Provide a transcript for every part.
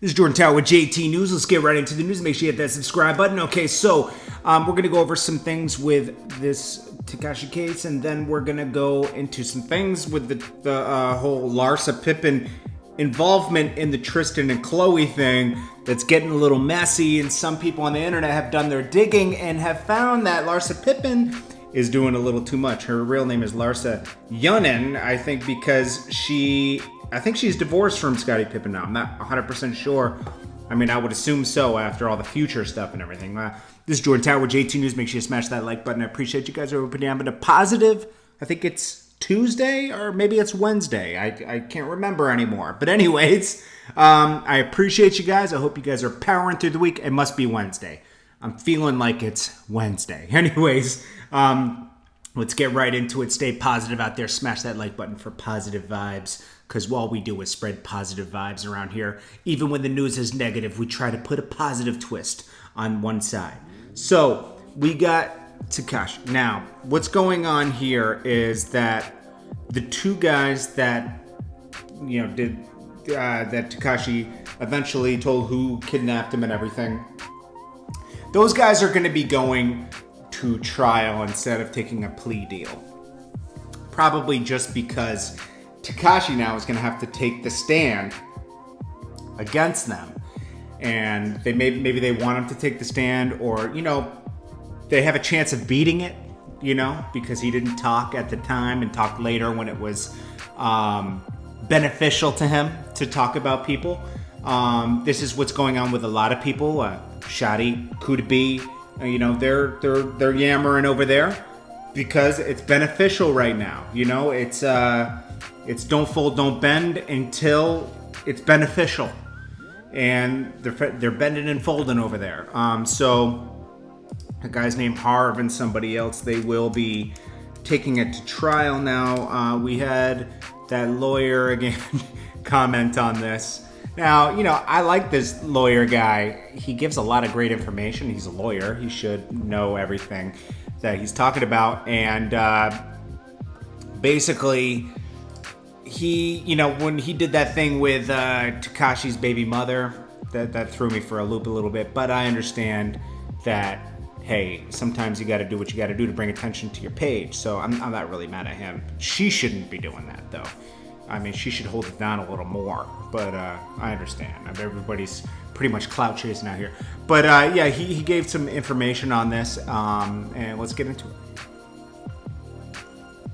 This is JordanTower with JT News. Let's get right into the news. Make sure you hit that subscribe button. Okay, so we're going to go over some things with this Tekashi case, and then we're going to go into some things with the whole Larsa Pippen involvement in the Tristan and Khloe thing that's getting a little messy, and some people on the internet have done their digging and have found that Larsa Pippen is doing a little too much. Her real name is Larsa Pippen, I think, because I think she's divorced from Scottie Pippen now. I'm not 100% sure. I mean, I would assume so after all the future stuff and everything. This is JordanTower with JT News. Make sure you smash that like button. I appreciate you guys are opening up in a positive. I think it's Tuesday or maybe it's Wednesday. I can't remember anymore. But anyways, I appreciate you guys. I hope you guys are powering through the week. It must be Wednesday. I'm feeling like it's Wednesday. Anyways, let's get right into it. Stay positive out there. Smash that like button for positive vibes, because all we do is spread positive vibes around here. Even when the news is negative, we try to put a positive twist on one side. So we got Tekashi. Now, what's going on here is that the two guys that did that Tekashi eventually told who kidnapped him and everything, those guys are going to be going to trial instead of taking a plea deal. Probably just because Tekashi now is going to have to take the stand against them. And maybe they want him to take the stand, or, they have a chance of beating it, because he didn't talk at the time and talked later when it was beneficial to him to talk about people. This is what's going on with a lot of people. Shadi, kooda, they're yammering over there because it's beneficial right now. It's don't fold, don't bend until it's beneficial, and they're bending and folding over there. So a guy's named Harv and somebody else, they will be taking it to trial now. We had that lawyer again comment on this. Now, I like this lawyer guy. He gives a lot of great information. He's a lawyer. He should know everything that he's talking about. And basically, he, when he did that thing with Tekashi's baby mother, that threw me for a loop a little bit. But I understand that, hey, sometimes you got to do what you got to do to bring attention to your page. So I'm not really mad at him. She shouldn't be doing that, though. I mean, she should hold it down a little more, but I understand. I mean, everybody's pretty much clout chasing out here. But yeah, he gave some information on this, and let's get into it.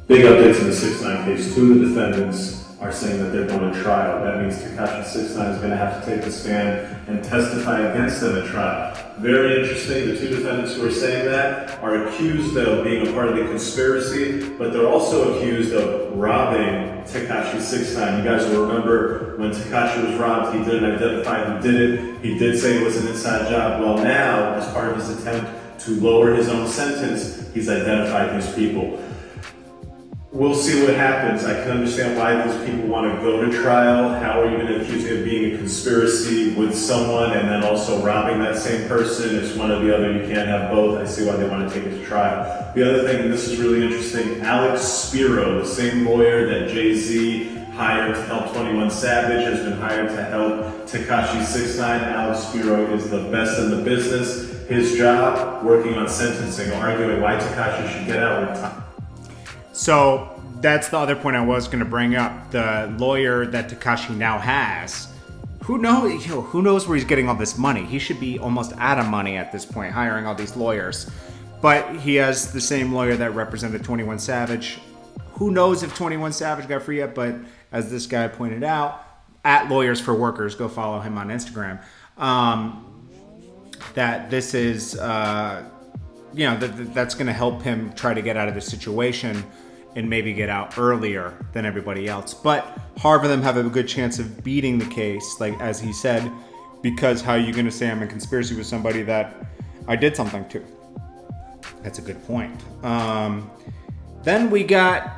Big updates in the 6ix9ine case. Two of the defendants are saying that they're going to trial. That means Tekashi 6ix9ine is going to have to take the stand and testify against them at trial. Very interesting. The two defendants who are saying that are accused of being a part of the conspiracy, but they're also accused of robbing Tekashi 6ix9ine. You guys will remember when Tekashi was robbed, he didn't identify who did it. He did say it was an inside job. Well, now, as part of his attempt to lower his own sentence, he's identified these people. We'll see what happens. I can understand why those people want to go to trial. How are you going to accuse him of being a conspiracy with someone and then also robbing that same person? It's one or the other. You can't have both. I see why they want to take it to trial. The other thing, and this is really interesting, Alex Spiro, the same lawyer that Jay-Z hired to help 21 Savage, has been hired to help Tekashi 6ix9ine. Alex Spiro is the best in the business. His job, working on sentencing, arguing why Tekashi should get out with time. So that's the other point I was going to bring up. The lawyer that Tekashi now has, who knows where he's getting all this money? He should be almost out of money at this point, hiring all these lawyers. But he has the same lawyer that represented 21 Savage. Who knows if 21 Savage got free yet? But as this guy pointed out, at Lawyers for Workers, go follow him on Instagram. That this is, that's going to help him try to get out of the situation and maybe get out earlier than everybody else. But Harv and them have a good chance of beating the case, like as he said, because how are you going to say I'm in conspiracy with somebody that I did something to? That's a good point. Then we got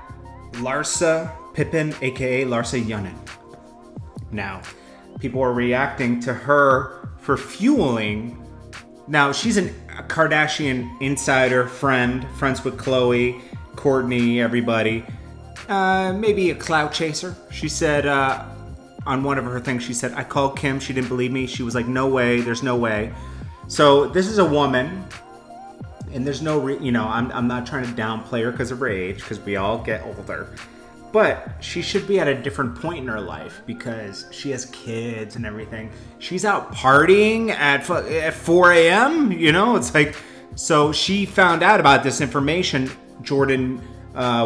Larsa Pippen, aka Larsa Pippen. Now, people are reacting to her for fueling. Now, she's a Kardashian insider friends with Khloe, Kourtney, everybody. Maybe a clout chaser. She said, on one of her things, she said, I called Kim. She didn't believe me. She was like, no way. There's no way. So this is a woman. And there's no, I'm not trying to downplay her because of her age, because we all get older. But she should be at a different point in her life because she has kids and everything. She's out partying at 4 a.m., It's like, so she found out about this information, Jordyn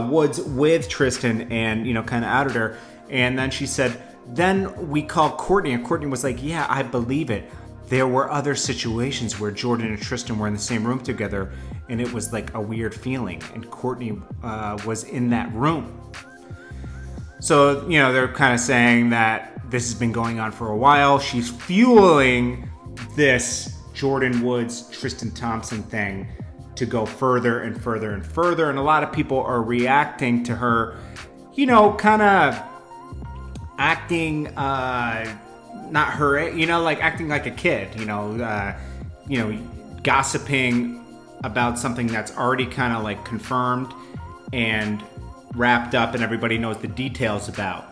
Woods, with Tristan, and, kind of outed her. And then she said, then we called Courtney, and Courtney was like, yeah, I believe it. There were other situations where Jordyn and Tristan were in the same room together, and it was like a weird feeling, and Courtney was in that room. So, they're kind of saying that this has been going on for a while. She's fueling this Jordyn Woods, Tristan Thompson thing to go further and further and further, and a lot of people are reacting to her, kind of acting... not her, acting like a kid, gossiping about something that's already kind of like confirmed and wrapped up and everybody knows the details about,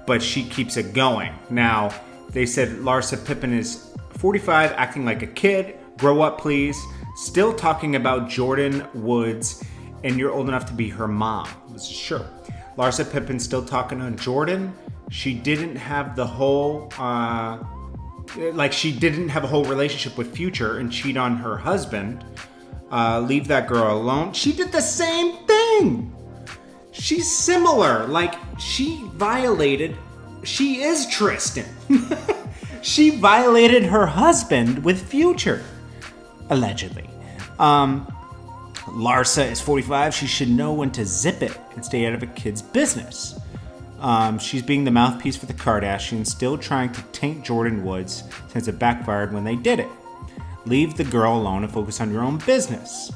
but she keeps it going. Now, they said Larsa Pippen is 45, acting like a kid, grow up please, still talking about Jordyn Woods, and you're old enough to be her mom. Sure. Larsa Pippen still talking on Jordyn. She didn't have the whole, she didn't have a whole relationship with Future and cheat on her husband. Leave that girl alone. She did the same thing. She's similar. She is Tristan. She violated her husband with Future, allegedly. Larsa is 45. She should know when to zip it and stay out of a kid's business. She's being the mouthpiece for the Kardashians, still trying to taint Jordyn Woods since it backfired when they did it. Leave the girl alone and focus on your own business.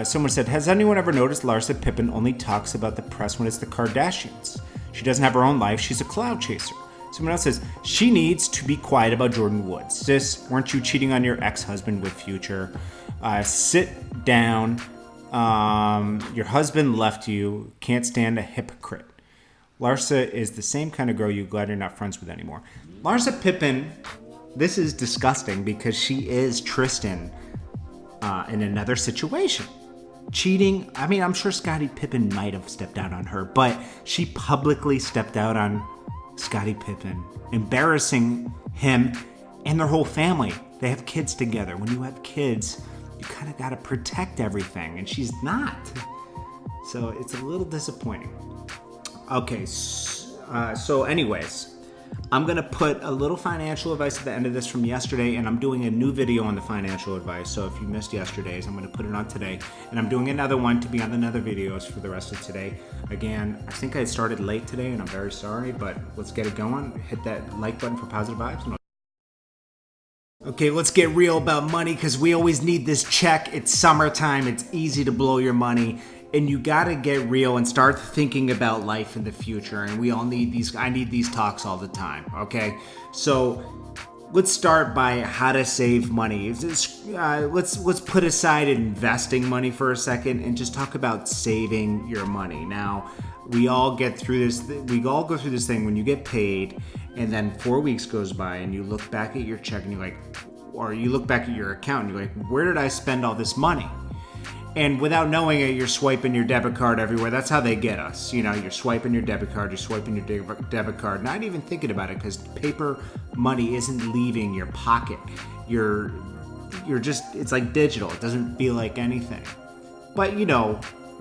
Someone said, has anyone ever noticed Larsa Pippen only talks about the press when it's the Kardashians? She doesn't have her own life. She's a cloud chaser. Someone else says, she needs to be quiet about Jordyn Woods. Sis, weren't you cheating on your ex-husband with Future? Sit down. Your husband left you. Can't stand a hypocrite. Larsa is the same kind of girl you're glad you're not friends with anymore. Larsa Pippen, this is disgusting because she is Tristan in another situation. Cheating, I'm sure Scottie Pippen might have stepped out on her, but she publicly stepped out on Scottie Pippen, embarrassing him and their whole family. They have kids together. When you have kids, you kind of got to protect everything, and she's not. So it's a little disappointing. Okay, so anyways, I'm going to put a little financial advice at the end of this from yesterday, and I'm doing a new video on the financial advice. So if you missed yesterday's, I'm going to put it on today, and I'm doing another one to be on another videos for the rest of today. Again, I think I started late today, and I'm very sorry, but let's get it going. Hit that like button for positive vibes. Okay, let's get real about money because we always need this check. It's summertime. It's easy to blow your money. And you gotta get real and start thinking about life in the future. And we all need these, I need these talks all the time, okay? So let's start by how to save money. Let's put aside investing money for a second and just talk about saving your money. Now, we all get through this, we all go through this thing when you get paid and then 4 weeks goes by and you look back at your check and you're like, or you look back at your account and you're like, where did I spend all this money? And without knowing it, you're swiping your debit card everywhere. That's how they get us. You're swiping your debit card, you're swiping your debit card, not even thinking about it because paper money isn't leaving your pocket. You're just, it's like digital. It doesn't feel like anything. But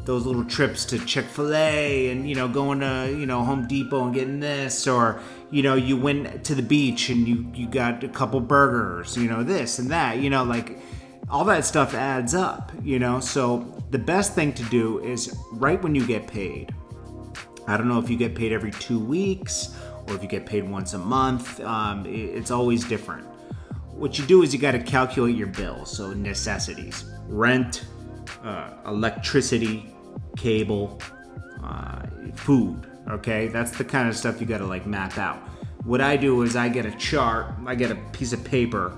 those little trips to Chick-fil-A and, going to, Home Depot and getting this, or, you went to the beach and you got a couple burgers, this and that, all that stuff adds up, So the best thing to do is right when you get paid. I don't know if you get paid every 2 weeks or if you get paid once a month. It's always different. What you do is you got to calculate your bills. So necessities, rent, electricity, cable, food. Okay, that's the kind of stuff you got to map out. What I do is I get a chart, I get a piece of paper,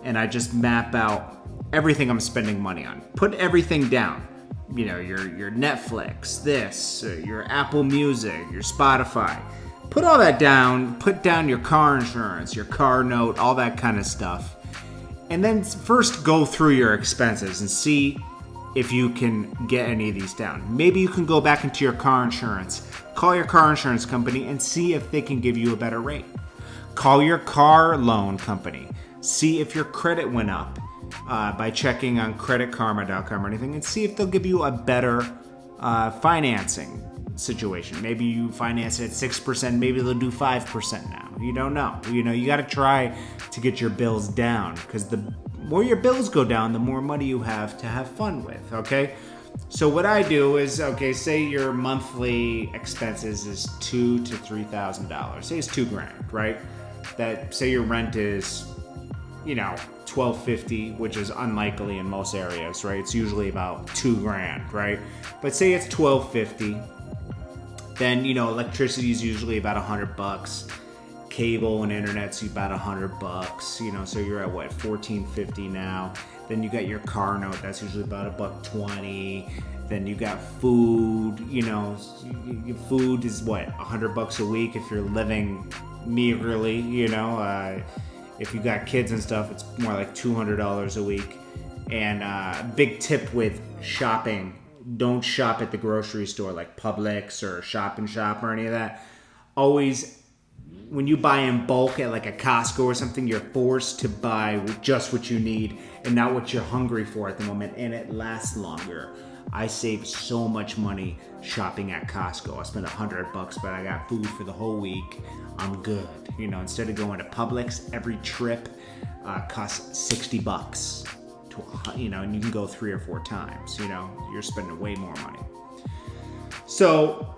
and I just map out everything I'm spending money on. Put everything down. Your Netflix, this, your Apple Music, your Spotify. put all that down, put down your car insurance, your car note, all that kind of stuff. And then first go through your expenses and see if you can get any of these down. Maybe you can go back into your car insurance, call your car insurance company and see if they can give you a better rate. Call your car loan company, see if your credit went up by checking on creditkarma.com or anything, and see if they'll give you a better financing situation. Maybe you finance it at 6%, maybe they'll do 5% now. You don't know. You got to try to get your bills down, because the more your bills go down, the more money you have to have fun with, okay? So what I do is, okay, say your monthly expenses is $2,000 to $3,000. Say it's $2,000, right? Say your rent is, $1,250, which is unlikely in most areas, right? It's usually about $2,000, right? But say it's $1,250, then electricity is usually about $100. Cable and internet's about $100, so you're at what, $1,450 now. Then you got your car note, that's usually about $120. Then you got food, your food is what, $100 a week if you're living meagerly, if you got kids and stuff, it's more like $200 a week. And big tip with shopping, don't shop at the grocery store like Publix or Shop and Shop or any of that. Always, when you buy in bulk at like a Costco or something, you're forced to buy just what you need and not what you're hungry for at the moment, and it lasts longer. I save so much money shopping at Costco. I spend $100, but I got food for the whole week. I'm good. Instead of going to Publix, every trip costs $60 and you can go 3 or 4 times. You're spending way more money. So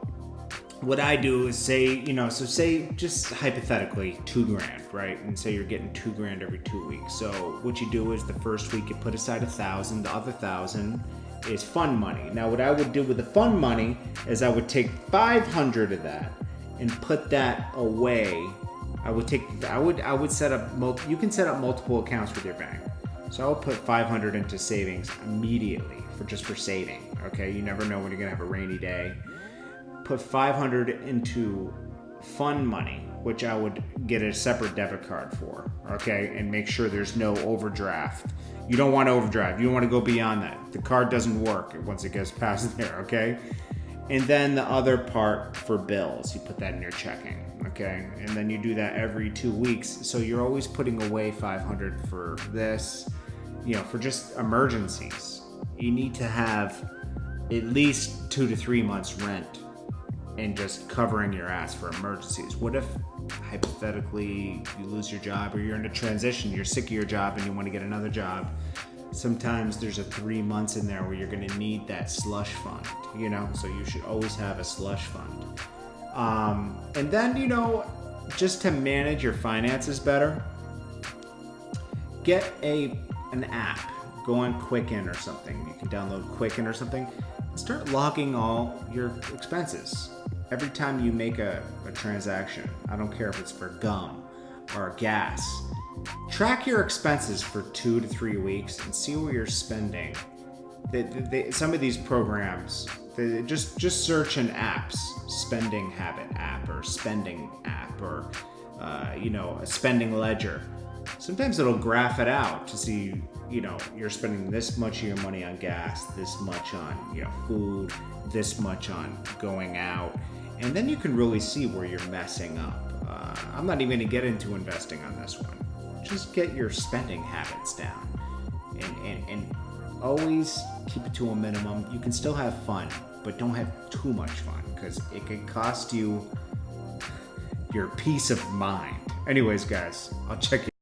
what I do is say, say just hypothetically $2,000, right? And say you're getting $2,000 every 2 weeks. So what you do is the first week you put aside $1,000, the other $1,000 is fun money. Now what I would do with the fun money is I would take $500 of that and put that away. I would set up, you can set up multiple accounts with your bank. So I would put $500 into savings immediately for saving, okay? You never know when you're gonna have a rainy day. Put $500 into fun money, which I would get a separate debit card for, okay? And make sure there's no overdraft. You don't want to overdraft. You don't want to go beyond that. The card doesn't work once it gets past there, okay? And then the other part for bills, you put that in your checking, okay? And then you do that every 2 weeks. So you're always putting away $500 for this, for just emergencies. You need to have at least 2 to 3 months rent and just covering your ass for emergencies. What if, hypothetically, you lose your job or you're in a transition, you're sick of your job and you want to get another job? Sometimes there's a 3 months in there where you're gonna need that slush fund, so you should always have a slush fund. And then, just to manage your finances better, get an app. Go on Quicken or something. You can download Quicken or something. Start logging all your expenses. Every time you make a transaction, I don't care if it's for gum or gas, track your expenses for 2 to 3 weeks and see where you're spending. Some of these programs, just search in apps, spending habit app or spending app or a spending ledger. Sometimes it'll graph it out to see, you're spending this much of your money on gas, this much on, food, this much on going out. And then you can really see where you're messing up. I'm not even going to get into investing on this one. Just get your spending habits down. And always keep it to a minimum. You can still have fun, but don't have too much fun, because it can cost you your peace of mind. Anyways, guys, I'll check you.